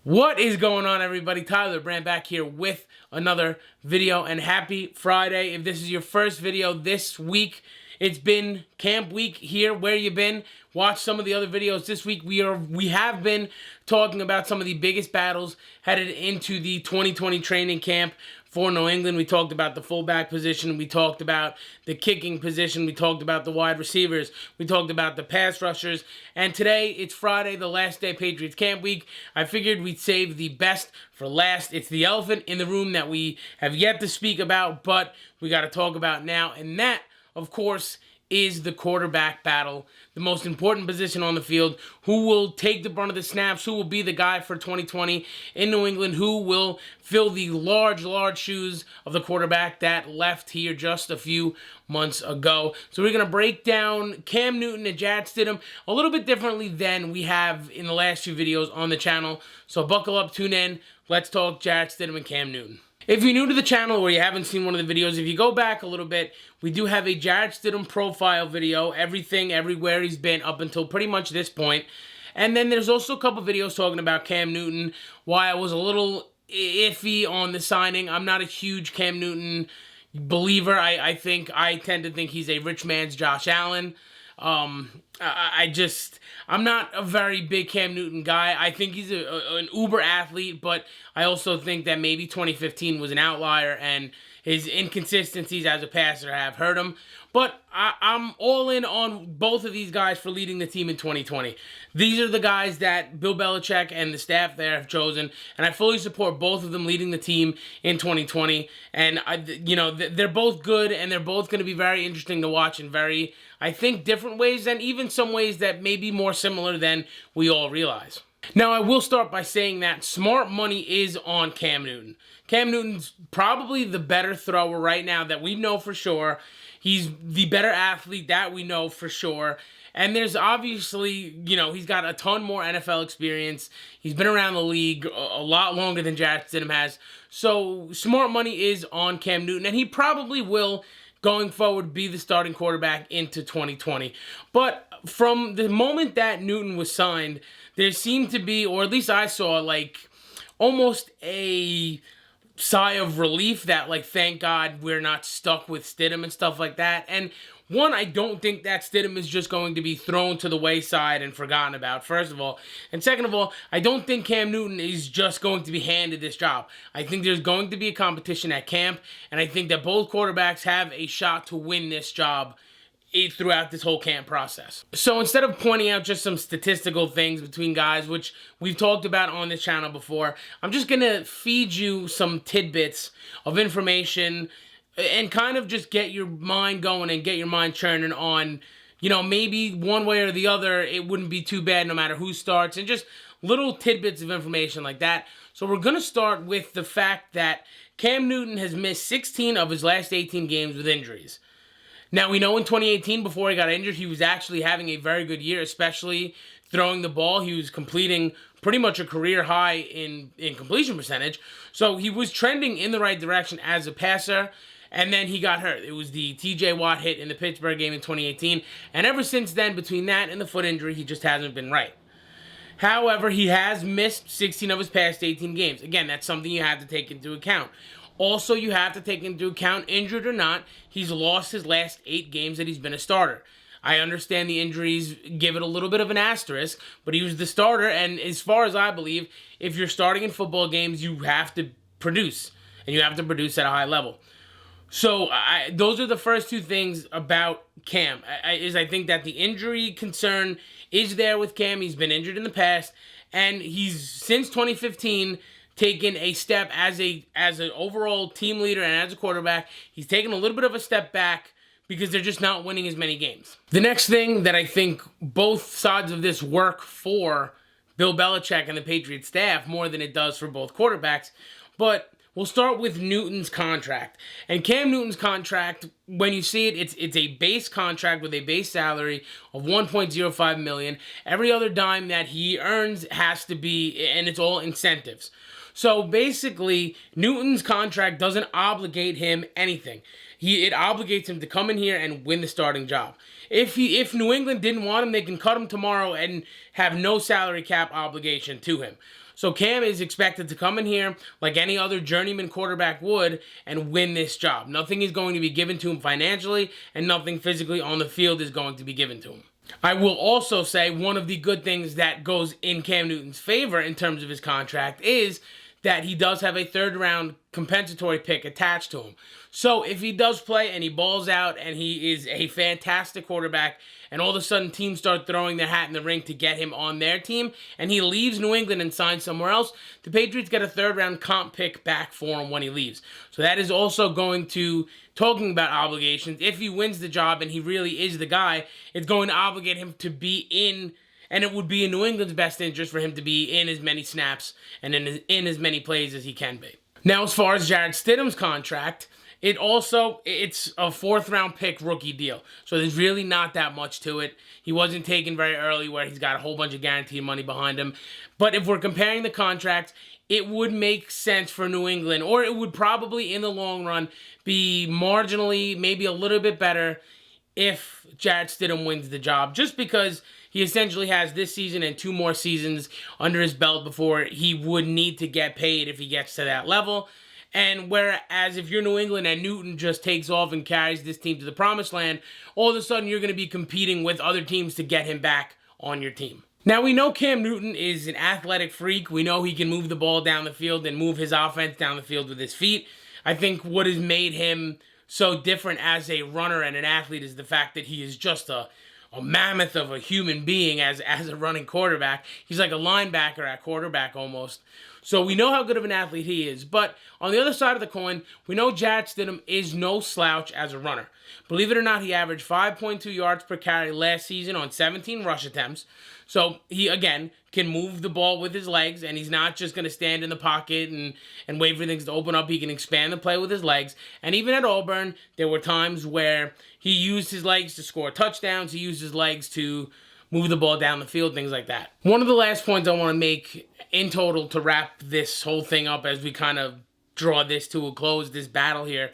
What is going on, everybody? Tyler Brand back here with another video, and happy Friday. If this is your first video this week, it's been camp week here. Where you been? Watch some of the other videos this week. We have been talking about some of the biggest battles headed into the 2020 training camp for New England. We talked about the fullback position. We talked about the kicking position. We talked about the wide receivers. We talked about the pass rushers. And today, it's Friday, the last day of Patriots camp week. I figured we'd save the best for last. It's the elephant in the room that we have yet to speak about, but we got to talk about now. And that, of course, is the quarterback battle, the most important position on the field. Who will take the brunt of the snaps? Who will be the guy for 2020 in New England? Who will fill the large shoes of the quarterback that left here just a few months ago? So we're going to break down Cam Newton and Jarrett Stidham a little bit differently than we have in the last few videos on the channel. So buckle up, tune in. Let's talk Jarrett Stidham and Cam Newton. If you're new to the channel or you haven't seen one of the videos, if you go back a little bit, we do have a Jarrett Stidham profile video, everything, everywhere he's been up until pretty much this point. And then there's also a couple videos talking about Cam Newton, why I was a little iffy on the signing. I'm not a huge Cam Newton believer. I tend to think he's a rich man's Josh Allen. I'm not a very big Cam Newton guy. I think he's an uber athlete, but I also think that maybe 2015 was an outlier and his inconsistencies as a passer have hurt him. But I'm all in on both of these guys for leading the team in 2020. These are the guys that Bill Belichick and the staff there have chosen, and I fully support both of them leading the team in 2020. And they're both good, and they're both going to be very interesting to watch in very, I think, different ways, and even some ways that may be more similar than we all realize. Now, I will start by saying that smart money is on Cam Newton. Cam Newton's probably the better thrower right now that we know for sure. He's the better athlete that we know for sure. And there's obviously, he's got a ton more NFL experience. He's been around the league a lot longer than Jarrett Stidham has. So smart money is on Cam Newton, and he probably will, going forward, be the starting quarterback into 2020. But from the moment that Newton was signed, there seemed to be, or at least I saw, almost a sigh of relief that, thank God we're not stuck with Stidham and stuff like that. And one, I don't think that Stidham is just going to be thrown to the wayside and forgotten about, first of all. And second of all, I don't think Cam Newton is just going to be handed this job. I think there's going to be a competition at camp, and I think that both quarterbacks have a shot to win this job throughout this whole camp process. So instead of pointing out just some statistical things between guys, which we've talked about on this channel before, I'm just going to feed you some tidbits of information and kind of just get your mind going and get your mind churning on, maybe one way or the other, it wouldn't be too bad no matter who starts, and just little tidbits of information like that. So we're going to start with the fact that Cam Newton has missed 16 of his last 18 games with injuries. Now, we know in 2018, before he got injured, he was actually having a very good year, especially throwing the ball. He was completing pretty much a career high in completion percentage. So he was trending in the right direction as a passer, and then he got hurt. It was the TJ Watt hit in the Pittsburgh game in 2018, and ever since then, between that and the foot injury, he just hasn't been right. However, he has missed 16 of his past 18 games. Again, that's something you have to take into account. Also, you have to take into account, injured or not, he's lost his last 8 games that he's been a starter. I understand the injuries give it a little bit of an asterisk, but he was the starter, and as far as I believe, if you're starting in football games, you have to produce, and you have to produce at a high level. So those are the first two things about Cam. I think that the injury concern is there with Cam. He's been injured in the past, and he's, since 2015, taken a step as an overall team leader and as a quarterback. He's taken a little bit of a step back because they're just not winning as many games. The next thing that I think both sides of this work for Bill Belichick and the Patriots staff more than it does for both quarterbacks, but we'll start with Newton's contract. And Cam Newton's contract, when you see it, it's a base contract with a base salary of $1.05 million. Every other dime that he earns has to be, and it's all incentives. So basically, Newton's contract doesn't obligate him anything. It obligates him to come in here and win the starting job. If New England didn't want him, they can cut him tomorrow and have no salary cap obligation to him. So Cam is expected to come in here like any other journeyman quarterback would and win this job. Nothing is going to be given to him financially, and nothing physically on the field is going to be given to him. I will also say one of the good things that goes in Cam Newton's favor in terms of his contract is that he does have a third-round compensatory pick attached to him. So if he does play and he balls out and he is a fantastic quarterback, and all of a sudden teams start throwing their hat in the ring to get him on their team, and he leaves New England and signs somewhere else, the Patriots get a third-round comp pick back for him when he leaves. So that is also going to, talking about obligations, if he wins the job and he really is the guy, it's going to obligate him to be in, and it would be in New England's best interest for him to be in as many snaps and in as many plays as he can be. Now, as far as Jarrett Stidham's contract, it's a fourth-round pick rookie deal. So there's really not that much to it. He wasn't taken very early where he's got a whole bunch of guaranteed money behind him. But if we're comparing the contracts, it would make sense for New England, or it would probably, in the long run, be marginally, maybe a little bit better if Jarrett Stidham wins the job, just because he essentially has this season and 2 more seasons under his belt before he would need to get paid if he gets to that level. And whereas if you're New England and Newton just takes off and carries this team to the promised land, all of a sudden you're going to be competing with other teams to get him back on your team. Now, we know Cam Newton is an athletic freak. We know he can move the ball down the field and move his offense down the field with his feet. I think what has made him so different as a runner and an athlete is the fact that he is just a mammoth of a human being as a running quarterback. He's like a linebacker at quarterback almost. So we know how good of an athlete he is. But on the other side of the coin, we know Jarrett Stidham is no slouch as a runner. Believe it or not, he averaged 5.2 yards per carry last season on 17 rush attempts. So he, again, can move the ball with his legs, and he's not just going to stand in the pocket and wait for things to open up. He can expand the play with his legs. And even at Auburn, there were times where he used his legs to score touchdowns. He used his legs to move the ball down the field, things like that. One of the last points I want to make in total to wrap this whole thing up as we kind of draw this to a close, this battle here,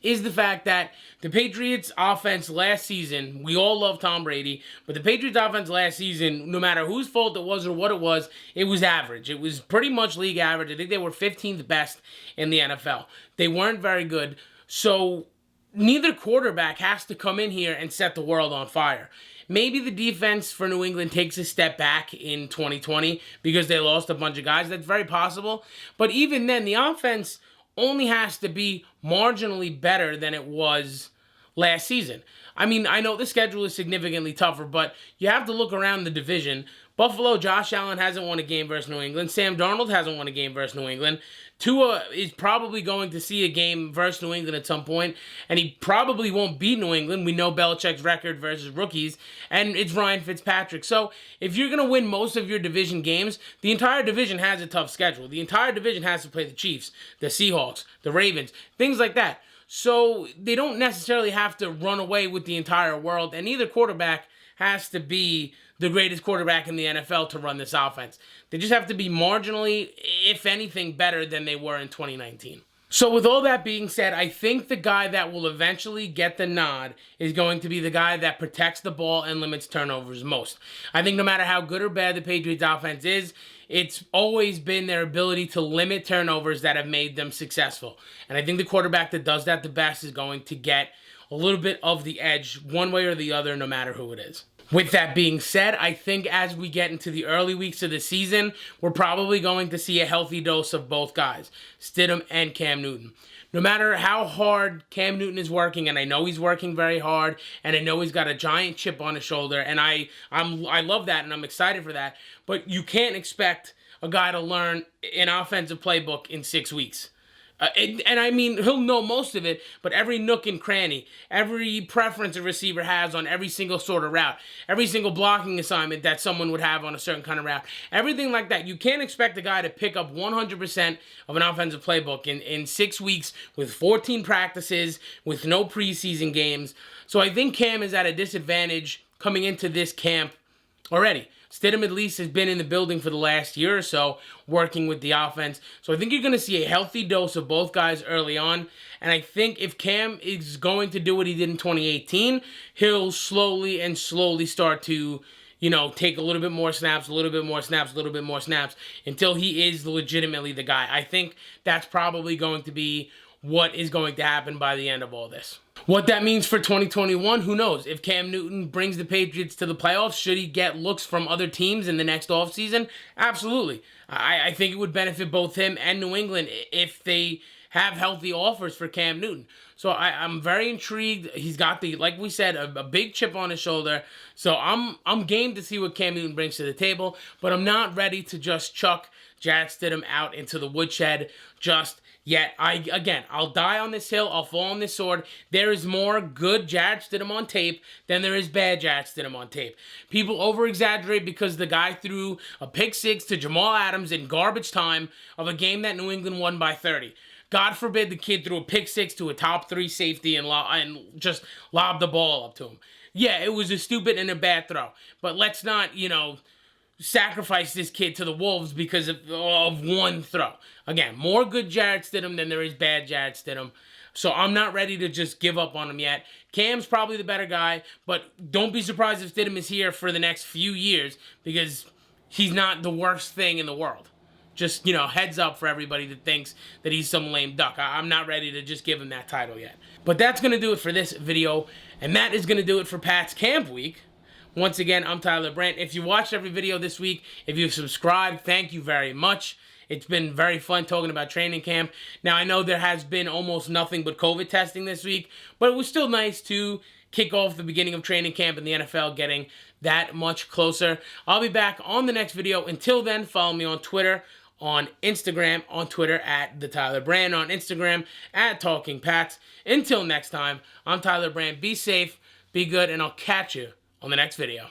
is the fact that the Patriots offense last season, we all love Tom Brady, but the Patriots offense last season, no matter whose fault it was or what it was average. It was pretty much league average. I think they were 15th best in the NFL. They weren't very good. So neither quarterback has to come in here and set the world on fire. Maybe the defense for New England takes a step back in 2020 because they lost a bunch of guys. That's very possible. But even then, the offense only has to be marginally better than it was last season. I mean, I know the schedule is significantly tougher, but you have to look around the division. Buffalo, Josh Allen hasn't won a game versus New England. Sam Darnold hasn't won a game versus New England. Tua is probably going to see a game versus New England at some point, and he probably won't beat New England. We know Belichick's record versus rookies, and it's Ryan Fitzpatrick. So if you're going to win most of your division games, the entire division has a tough schedule. The entire division has to play the Chiefs, the Seahawks, the Ravens, things like that. So they don't necessarily have to run away with the entire world, and neither quarterback has to be the greatest quarterback in the NFL to run this offense. They just have to be marginally, if anything, better than they were in 2019. So with all that being said, I think the guy that will eventually get the nod is going to be the guy that protects the ball and limits turnovers most. I think no matter how good or bad the Patriots offense is, it's always been their ability to limit turnovers that have made them successful. And I think the quarterback that does that the best is going to get a little bit of the edge one way or the other, no matter who it is. With that being said, I think as we get into the early weeks of the season, we're probably going to see a healthy dose of both guys, Stidham and Cam Newton. No matter how hard Cam Newton is working, and I know he's working very hard, and I know he's got a giant chip on his shoulder, and I love that, and I'm excited for that, but you can't expect a guy to learn an offensive playbook in 6 weeks. And I mean, he'll know most of it, but every nook and cranny, every preference a receiver has on every single sort of route, every single blocking assignment that someone would have on a certain kind of route, everything like that. You can't expect a guy to pick up 100% of an offensive playbook in 6 weeks with 14 practices, with no preseason games. So I think Cam is at a disadvantage coming into this camp already. Stidham at least has been in the building for the last year or so, working with the offense. So I think you're going to see a healthy dose of both guys early on. And I think if Cam is going to do what he did in 2018, he'll slowly start to, you know, take a little bit more snaps, a little bit more snaps, a little bit more snaps until he is legitimately the guy. I think that's probably going to be what is going to happen by the end of all this. What that means for 2021, who knows? If Cam Newton brings the Patriots to the playoffs, should he get looks from other teams in the next offseason? Absolutely. I think it would benefit both him and New England if they have healthy offers for Cam Newton. So I'm very intrigued. He's got the, like we said, a big chip on his shoulder. So I'm game to see what Cam Newton brings to the table, but I'm not ready to just chuck Jarrett Stidham out into the woodshed just yet. I'll die on this hill. I'll fall on this sword. There is more good Jarrett Stidham on tape than there is bad Jarrett Stidham on tape. People over-exaggerate because the guy threw a pick six to Jamal Adams in garbage time of a game that New England won by 30. God forbid the kid threw a pick six to a top 3 safety and just lobbed the ball up to him. Yeah, it was a stupid and a bad throw. But let's not, you know, sacrifice this kid to the Wolves because of one throw. Again, more good Jarrett Stidham than there is bad Jarrett Stidham. So I'm not ready to just give up on him yet. Cam's probably the better guy, but don't be surprised if Stidham is here for the next few years because he's not the worst thing in the world. Just, you know, heads up for everybody that thinks that he's some lame duck. I'm not ready to just give him that title yet. But that's going to do it for this video, and that is going to do it for Pat's Camp Week. Once again, I'm Tyler Brandt. If you watched every video this week, if you've subscribed, thank you very much. It's been very fun talking about training camp. Now, I know there has been almost nothing but COVID testing this week, but it was still nice to kick off the beginning of training camp and the NFL getting that much closer. I'll be back on the next video. Until then, follow me on Twitter, on Instagram, on Twitter at the Tyler Brand, on Instagram at Talking Pats. Until next time, I'm Tyler Brand. Be safe, be good, and I'll catch you on the next video.